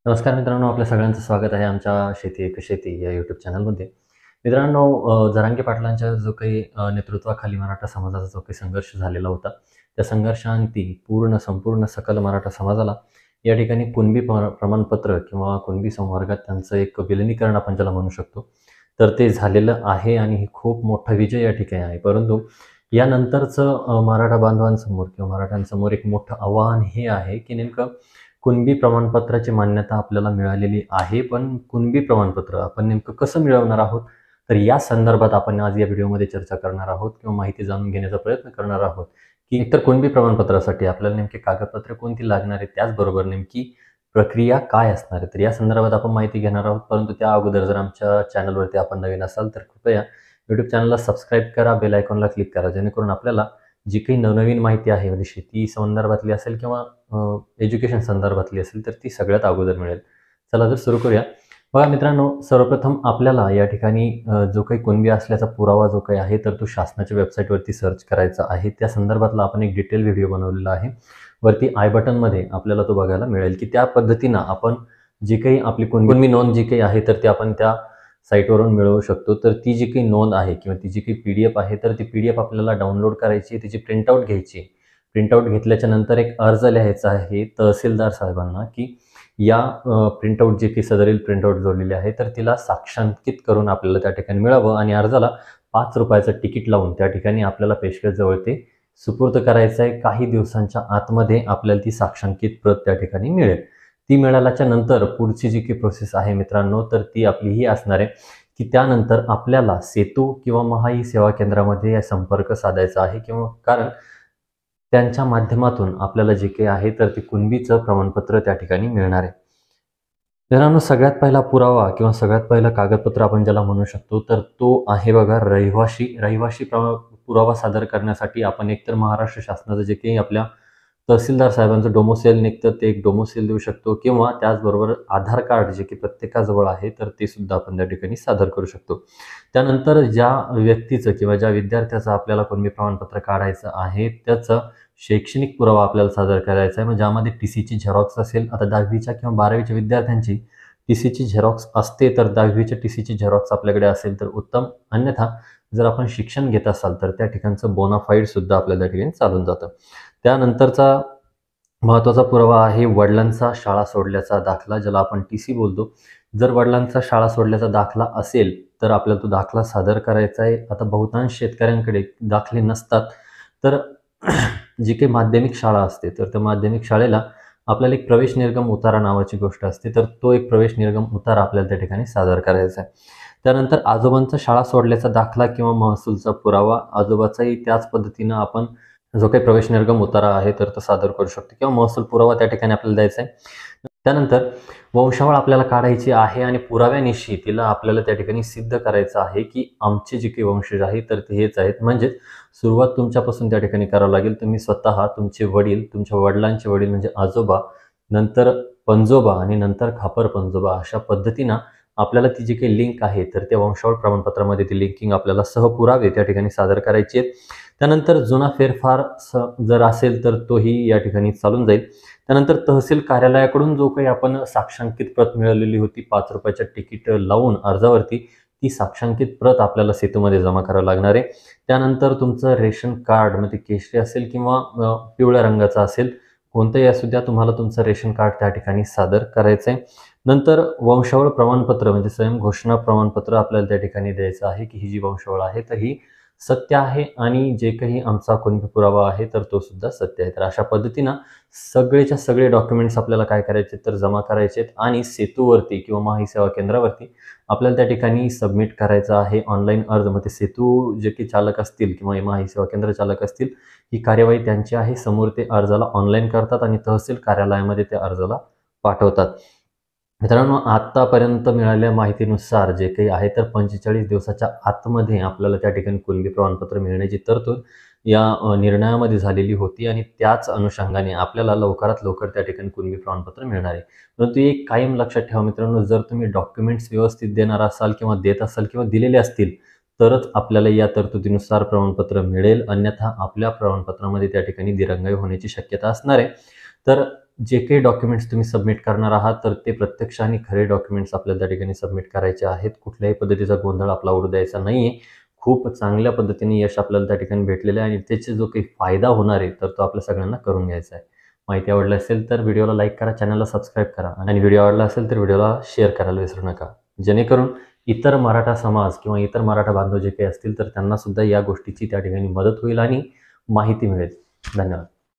नमस्कार मित्रांनो, आपल्या सगळ्यांचं स्वागत आहे आमच्या शेती एक शेती या यूट्यूब चॅनलमध्ये. मित्रांनो, जरांगे पाटलांच्या जो काही नेतृत्वाखाली मराठा समाजाचा जो काही संघर्ष झालेला होता, त्या संघर्षांती संपूर्ण सकल मराठा समाजाला या ठिकाणी कुणबी प्रमाणपत्र किंवा कुणबी संवर्गात त्यांचं एक विलिनीकरण आपण ज्याला म्हणू शकतो, तर ते झालेलं आहे आणि हे खूप मोठा विजय या ठिकाणी आहे. परंतु यानंतरचं मराठा बांधवांसमोर किंवा मराठ्यांसमोर एक मोठं आव्हान हे आहे की नेमकं कुणबी प्रमाणपत्राची मान्यता आपल्याला मिळालेली आहे, पण कुणबी प्रमाणपत्र आपण नेमकं कसं मिळवणार आहोत? तर या संदर्भात आपण आज या व्हिडिओमध्ये चर्चा करणार आहोत किंवा माहिती जाणून घेण्याचा प्रयत्न करणार आहोत, की एकतर कुणबी प्रमाणपत्रासाठी आपल्याला नेमके कागदपत्रे कोणती लागणार आहेत, त्याचबरोबर नेमकी प्रक्रिया काय असणार आहे. तर या संदर्भात आपण माहिती घेणार आहोत. परंतु त्या अगोदर जर आमच्या चॅनलवरती आपण नवीन असाल तर कृपया यूट्यूब चॅनलला सबस्क्राईब करा, बेल आयकॉनला क्लिक करा, जेणेकरून आपल्याला जी काही नवनवीन माहिती आहे म्हणजे शेती संदर्भातली असेल किंवा एज्युकेशन संदर्भातली असेल तर ती सगळ्यात अगोदर मिळेल. चला तर सुरू करूया. बघा मित्रांनो, सर्वप्रथम आपल्याला या ठिकाणी जो काही कुणबी असल्याचा पुरावा जो काही आहे तर तो शासनाच्या वेबसाईटवरती सर्च करायचा आहे. त्या संदर्भातला आपण एक डिटेल व्हिडिओ बनवलेला आहे. वरती आय बटनमध्ये आपल्याला तो बघायला मिळेल, की त्या पद्धतीनं आपण जी काही आपली कुणबी नोंद जी काही आहे तर ती आपण त्या साईटवरून मिळवू शकतो. तर ती जी काही नोंद आहे किंवा ती जी काही PDF आहे तर ती PDF आपल्याला डाउनलोड करायची, त्याची प्रिंटआउट घ्यायची. प्रिंटआउट घेतल्याच्या नंतर एक अर्ज लिहायचा आहे तहसीलदार साहेबांना, की या प्रिंटआउट जी काही सदरील प्रिंटआउट जोडलेली आहे तर तिला साक्षांकित करून आपल्याला त्या ठिकाणी मिळावं आणि अर्जाला ₹5 तिकीट लावून त्या ठिकाणी आपल्याला पेशवेजवळ ते सुपूर्द करायचं आहे. काही दिवसांच्या आतमध्ये आपल्याला ती साक्षांकित प्रत त्या ठिकाणी मिळेल. ती मिळाल्याच्या नंतर पुढची जी काही प्रोसेस आहे मित्रांनो, तर ती आपली ही असणार आहे, की त्यानंतर आपल्याला सेतू किंवा महाई सेवा केंद्रामध्ये संपर्क साधायचा आहे किंवा कारण त्यांच्या माध्यमातून आपल्याला जे काही आहे तर ते कुणबीचं प्रमाणपत्र त्या ठिकाणी मिळणार आहे. मित्रांनो, सगळ्यात पहिला पुरावा किंवा सगळ्यात पहिलं कागदपत्र आपण ज्याला म्हणू शकतो तर तो आहे बघा रहिवाशी पुरावा सादर करण्यासाठी आपण एकतर महाराष्ट्र शासनाचं जे काही आपल्या तहसीलदार साहेबांचं डोमोसेल निघतं ते एक डोमोसेल देऊ शकतो किंवा त्याचबरोबर आधार कार्ड जे की प्रत्येकाजवळ आहे तर ते सुद्धा आपण त्या ठिकाणी सादर करू शकतो. त्यानंतर ज्या व्यक्तीचं किंवा ज्या विद्यार्थ्याचं आपल्याला कुणबी प्रमाणपत्र काढायचं आहे त्याचं शैक्षणिक पुरावा आपल्याला सादर करायचा आहे. मग ज्यामध्ये TCची झेरॉक्स असेल. आता 10वीच्या किंवा 12वीच्या विद्यार्थ्यांची TCची झेरॉक्स असते तर 10वीच्या TCची झेरॉक्स आपल्याकडे असेल तर उत्तम. अन्यथा जर आपण शिक्षण घेत असाल तर त्या ठिकाणचं बोनाफाईड सुद्धा आपल्याला त्या ठिकाणी चालून जातं. त्यानंतरचा महत्त्वाचा पुरावा आहे वडिलांचा शाळा सोडल्याचा दाखला, ज्याला आपण TC बोलतो. जर वडिलांचा शाळा सोडल्याचा दाखला असेल तर आपल्याला तो दाखला सादर करायचा आहे. आता बहुतांश शेतकऱ्यांकडे दाखले नसतात. तर जी काही माध्यमिक शाळा असते तर त्या माध्यमिक शाळेला आपल्याला एक प्रवेश निर्गम उतारा नावाची गोष्ट असते. तर तो एक प्रवेश निर्गम उतारा आपल्याला त्या ठिकाणी सादर करायचा आहे. त्यानंतर आजोबांचा शाळा सोडल्याचा दाखला किंवा महसूलचा पुरावा. आजोबाचाही त्याच पद्धतीनं आपण जो काही प्रवेश निर्गम उतारा आहे तर तो सादर करू शकतो किंवा महसूल पुरावा त्या ठिकाणी आपल्याला द्यायचा आहे. त्यानंतर वंशावळ आपल्याला काढायची आहे आणि पुराव्यानिशी तिला आपल्याला त्या ठिकाणी सिद्ध करायचं आहे, की आमचे जे काही वंशज आहे तर ते हेच आहेत. म्हणजेच सुरुवात तुमच्यापासून त्या ठिकाणी करावं लागेल. तुम्ही स्वतः, तुमचे वडील, तुमच्या वडिलांचे वडील म्हणजे आजोबा, नंतर पणजोबा आणि नंतर खापर पणजोबा अशा पद्धतीनं आपल्याला ती जी काही लिंक आहे तर त्या वंशावळ प्रमाणपत्रामध्ये ती लिंकिंग आपल्याला सहपुरावे त्या ठिकाणी सादर करायची आहेत. त्यानंतर जुना फेरफार जर असेल तर तोही या ठिकाणी चालून जाईल. त्यानंतर तहसील कार्यालयाकडून जो काही आपण साक्षांकित प्रत मिळवलेली होती ₹5 तिकीट लावून अर्जावरती, ती साक्षांकित प्रत आपल्याला सेतूमध्ये जमा करावी लागणार आहे. त्यानंतर तुमचं रेशन कार्ड, मग ते केशरी असेल किंवा पिवळ्या रंगाचं असेल, कोणतंही असू द्या, तुम्हाला तुमचं रेशन कार्ड त्या ठिकाणी सादर करायचं आहे. नंतर वंशावळ प्रमाणपत्र म्हणजे स्वयंघोषणा प्रमाणपत्र आपल्याला त्या ठिकाणी द्यायचं आहे, की ही जी वंशावळ आहे तर ही सत्य आहे आणि जे काही आमचा कुणबी पुरावा आहे तर तो सुद्धा सत्य आहे. तर अशा पद्धतीनं सगळेच्या सगळे डॉक्युमेंट्स आपल्याला काय करायचे तर जमा करायचे आहेत आणि सेतूवरती किंवा महाई सेवा केंद्रावरती आपल्याला त्या ठिकाणी सबमिट करायचं आहे ऑनलाईन अर्ज. मग ते सेतू जे काही चालक असतील किंवा महाई सेवा केंद्र चालक असतील, ही कार्यवाही त्यांची आहे. समोर ते अर्जाला ऑनलाईन करतात आणि तहसील कार्यालयामध्ये त्या अर्जाला पाठवतात. मित्रांनो, आत्तापर्यंत मिळालेल्या माहितीनुसार जे काही आहे तर 45 दिवसाच्या आतमध्ये आपल्याला त्या ठिकाणी कुणबी प्रमाणपत्र मिळण्याची तरतूद या निर्णयामध्ये झालेली होती आणि त्याच अनुषंगाने आपल्याला लवकरात लवकर त्या ठिकाणी कुणबी प्रमाणपत्र मिळणार आहे. परंतु एक कायम लक्षात ठेवा मित्रांनो, जर तुम्ही डॉक्युमेंट्स व्यवस्थित देणार असाल किंवा देत असाल किंवा दिलेले असतील तरच आपल्याला या तरतुदीनुसार प्रमाणपत्र मिळेल. अन्यथा आपल्या प्रमाणपत्रामध्ये त्या ठिकाणी दिरंगाई होण्याची शक्यता असणार आहे. तर जे काही डॉक्युमेंट्स तुम्ही सबमिट करणार आहात तर ते प्रत्यक्ष आणि खरे डॉक्युमेंट्स आपल्याला त्या ठिकाणी सबमिट करायचे आहेत. कुठल्याही पद्धतीचा गोंधळ आपला उडू द्यायचा नाही आहे. खूप चांगल्या पद्धतीने यश आपल्याला त्या ठिकाणी भेटलेलं आहे आणि त्याचा जो काही फायदा होणार आहे तर तो आपल्या सगळ्यांना करून घ्यायचा आहे. माहिती आवडली असेल तर व्हिडिओला लाईक करा, चॅनलला सबस्क्राईब करा आणि व्हिडिओ आवडला असेल तर व्हिडिओला शेअर करायला विसरू नका. जेणेकरून इतर मराठा समाज किंवा इतर मराठा बांधव जे काही असतील तर त्यांना सुद्धा या गोष्टीची त्या ठिकाणी मदत होईल आणि माहिती मिळेल. धन्यवाद.